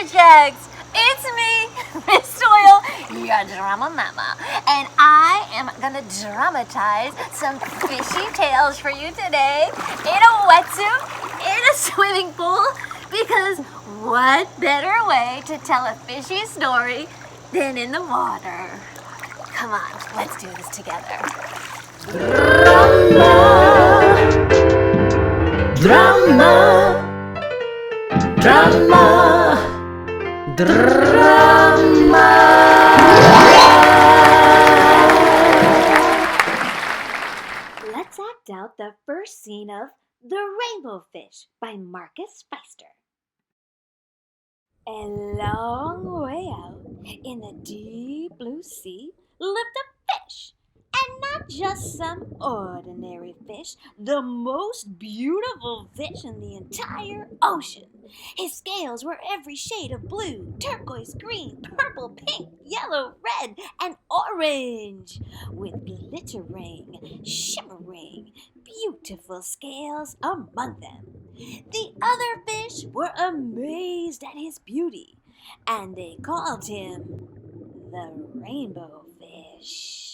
Lumberjacks! It's me, Miss Doyle, your drama mama, and I am gonna dramatize some fishy tales for you today in a wetsuit, in a swimming pool, because what better way to tell a fishy story than in the water? Come on, let's do this together. Drama, drama, drama. Drama. Let's act out the first scene of The Rainbow Fish by Marcus Pfister. A long way out in the deep blue sea lived a fish. And not just some ordinary fish, the most beautiful fish in the entire ocean. His scales were every shade of blue, turquoise, green, purple, pink, yellow, red, and orange, with glittering, shimmering, beautiful scales among them. The other fish were amazed at his beauty, and they called him the Rainbow Fish.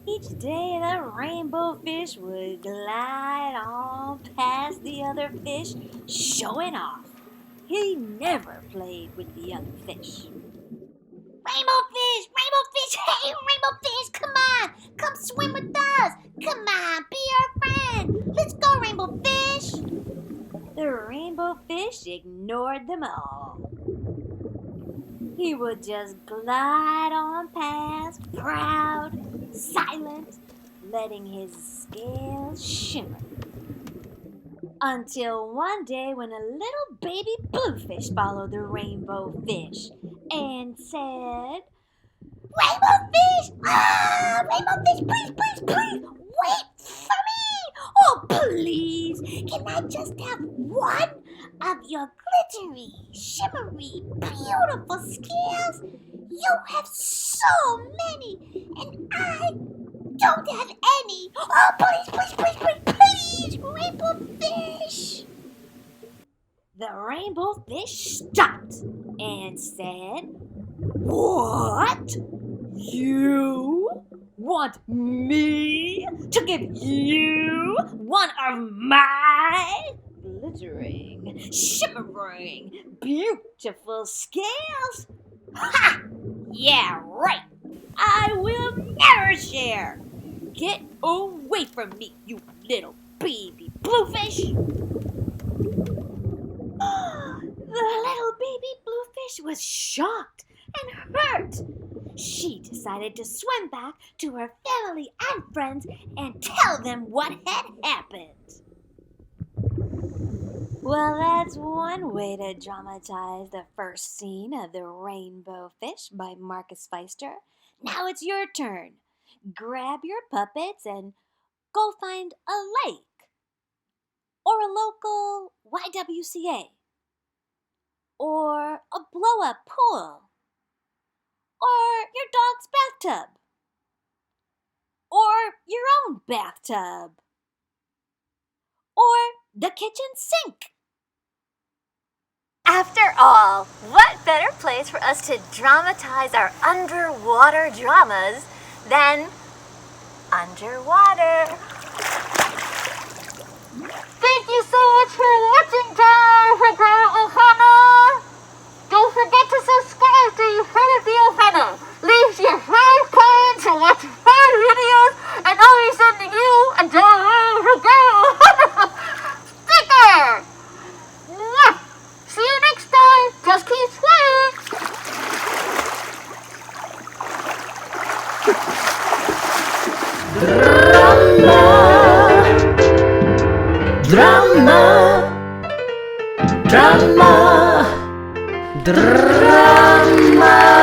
Each day the rainbow fish would glide on past the other fish, showing off. He never played with the other fish. Rainbow fish, hey rainbow fish, come swim with us. Come on, be our friend. Let's go, rainbow fish. The rainbow fish ignored them all. He would just glide on past, proud, silent, letting his scales shimmer. Until one day when a little baby bluefish followed the rainbow fish and said, Rainbow fish! Rainbow fish, please, wait for me! Oh, please, can I just have one of your glittery, shimmery, beautiful scales? You have so many, and I don't have any. Oh, please, rainbow fish! The rainbow fish stopped and said, What? You want me to give you one of my glittering, shimmering, beautiful scales? Ha! Yeah, right. I will never share. Get away from me, you little baby bluefish. The little baby bluefish was shocked and hurt. She decided to swim back to her family and friends and tell them what had happened. Well, that's one way to dramatize the first scene of The Rainbow Fish by Marcus Pfister. Now it's your turn. Grab your puppets and go find a lake or a local YWCA or a blow-up pool or your dog's bathtub or your own bathtub or the kitchen sink. After all, what better place for us to dramatize our underwater dramas than underwater? Thank you so much for watching, Ohana. Don't forget to subscribe to your friend of the Ohana. Leave your 5 comments and watch 5 videos, and I'll be sending you a sticker. See you next time. Just keep swimming. Drama, drama, drama.